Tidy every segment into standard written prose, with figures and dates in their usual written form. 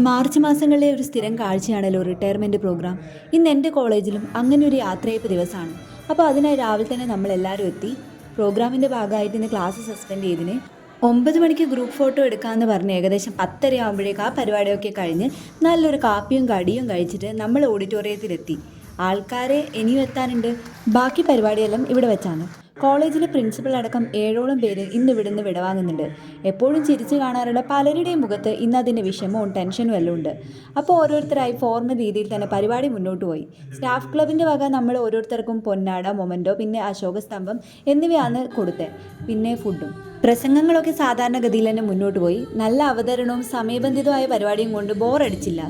March മാസങ്ങളിലെ ഒരു സ്ഥിരം കാഴ്ചയാണല്ലോ റിട്ടയർമെൻറ്റ് പ്രോഗ്രാം. ഇന്ന് എൻ്റെ കോളേജിലും അങ്ങനെ ഒരു യാത്രയയപ്പ് ദിവസമാണ്. അപ്പോൾ അതിനായി രാവിലെ തന്നെ നമ്മളെല്ലാവരും എത്തി. പ്രോഗ്രാമിൻ്റെ ഭാഗമായിട്ട് ഇന്ന് ക്ലാസ് സസ്പെൻഡ് ചെയ്തിന്. 9 മണിക്ക് ഗ്രൂപ്പ് ഫോട്ടോ എടുക്കാമെന്ന് പറഞ്ഞ് ഏകദേശം 10:30 ആകുമ്പോഴേക്ക് ആ പരിപാടിയൊക്കെ കഴിഞ്ഞ് നല്ലൊരു കാപ്പിയും കടിയും കഴിച്ചിട്ട് നമ്മൾ ഓഡിറ്റോറിയത്തിലെത്തി. ആൾക്കാരെ ഇനിയും എത്താനുണ്ട്. ബാക്കി പരിപാടിയെല്ലാം ഇവിടെ വെച്ചാണ്. കോളേജിലെ പ്രിൻസിപ്പൽ അടക്കം 7ഓളം പേര് ഇന്ന് ഇവിടുന്ന് വിടവാങ്ങുന്നുണ്ട്. എപ്പോഴും ചിരിച്ചു കാണാറുള്ള പലരുടെയും മുഖത്ത് ഇന്ന് അതിൻ്റെ വിഷമവും ടെൻഷനും എല്ലാം ഉണ്ട്. അപ്പോൾ ഓരോരുത്തരായി ഫോർമൽ രീതിയിൽ തന്നെ പരിപാടി മുന്നോട്ട് പോയി. സ്റ്റാഫ് ക്ലബിൻ്റെ വക നമ്മൾ ഓരോരുത്തർക്കും പൊന്നാട, മൊമൻറ്റോ, പിന്നെ അശോക സ്തംഭം എന്നിവയാണ് കൊടുത്തത്. പിന്നെ ഫുഡും പ്രസംഗങ്ങളൊക്കെ സാധാരണഗതിയിൽ തന്നെ മുന്നോട്ട് പോയി. നല്ല അവതരണവും സമയബന്ധിതമായ പരിപാടിയും കൊണ്ട് ബോറടിച്ചില്ല.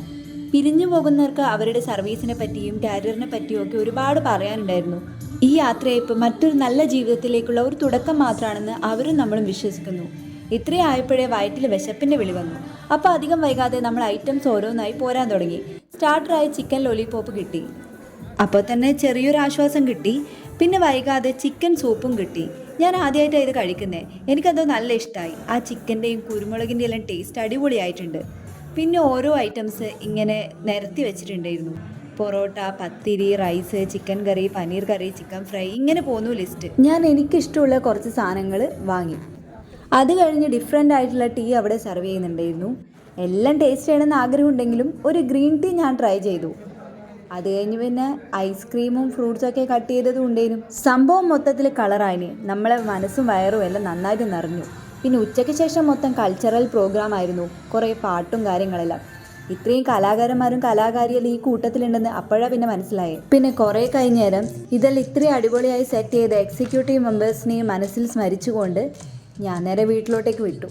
പിരിഞ്ഞു പോകുന്നവർക്ക് അവരുടെ സർവീസിനെ പറ്റിയും കരിയറിനെ പറ്റിയും ഒക്കെ ഒരുപാട് പറയാനുണ്ടായിരുന്നു. ഈ യാത്രയയപ്പ് മറ്റൊരു നല്ല ജീവിതത്തിലേക്കുള്ള ഒരു തുടക്കം മാത്രമാണെന്ന് അവരും നമ്മളും വിശ്വസിക്കുന്നു. ഇത്രയും ആയപ്പോഴേ വയറ്റിൽ വിശപ്പിൻ്റെ വിളി വന്നു. അപ്പോൾ അധികം വൈകാതെ നമ്മൾ ഐറ്റംസ് ഓരോന്നായി പോരാൻ തുടങ്ങി. സ്റ്റാർട്ടറായി ചിക്കൻ ലോലിപോപ്പ് കിട്ടി. അപ്പോൾ തന്നെ ചെറിയൊരു ആശ്വാസം കിട്ടി. പിന്നെ വൈകാതെ ചിക്കൻ സൂപ്പും കിട്ടി. ഞാൻ ആദ്യമായിട്ടാണ് ഇത് കഴിക്കുന്നത്. എനിക്കത് നല്ല ഇഷ്ടമായി. ആ ചിക്കൻ്റെയും കുരുമുളകിൻ്റെ എല്ലാം ടേസ്റ്റ് അടിപൊളിയായിട്ടുണ്ട്. പിന്നെ ഓരോ ഐറ്റംസ് ഇങ്ങനെ നിരത്തി വെച്ചിട്ടുണ്ടായിരുന്നു. പൊറോട്ട, പത്തിരി, റൈസ്, ചിക്കൻ കറി, പനീർ കറി, ചിക്കൻ ഫ്രൈ, ഇങ്ങനെ പോന്നു ലിസ്റ്റ്. ഞാൻ എനിക്കിഷ്ടമുള്ള കുറച്ച് സാധനങ്ങൾ വാങ്ങി. അത് കഴിഞ്ഞ് ഡിഫറെൻ്റ് ആയിട്ടുള്ള ടീ അവിടെ സെർവ് ചെയ്യുന്നുണ്ടായിരുന്നു. എല്ലാം ടേസ്റ്റ് ചെയ്യണമെന്ന് ആഗ്രഹമുണ്ടെങ്കിലും ഒരു ഗ്രീൻ ടീ ഞാൻ ട്രൈ ചെയ്തു. അത് കഴിഞ്ഞ് പിന്നെ ഐസ്ക്രീമും ഫ്രൂട്ട്സൊക്കെ കട്ട് ചെയ്തതും ഉണ്ടായിരുന്നു. സംഭവം മൊത്തത്തിൽ കളറായിന്. നമ്മളെ മനസ്സും വയറും എല്ലാം നന്നായിട്ട് നിറഞ്ഞു. പിന്നെ ഉച്ചയ്ക്ക് ശേഷം മൊത്തം കൾച്ചറൽ പ്രോഗ്രാം ആയിരുന്നു. കുറേ പാട്ടും കാര്യങ്ങളെല്ലാം. ഇത്രയും കലാകാരന്മാരും കലാകാരിയെല്ലാം ഈ കൂട്ടത്തിലുണ്ടെന്ന് അപ്പോഴാണ് പിന്നെ മനസ്സിലായത്. പിന്നെ കുറേ കഴിഞ്ഞേരം ഇതെല്ലാം ഇത്രയും അടിപൊളിയായി സെറ്റ് ചെയ്ത എക്സിക്യൂട്ടീവ് മെമ്പേഴ്സിനെയും മനസ്സിൽ സ്മരിച്ചുകൊണ്ട് ഞാൻ നേരെ വീട്ടിലോട്ടേക്ക് വിട്ടു.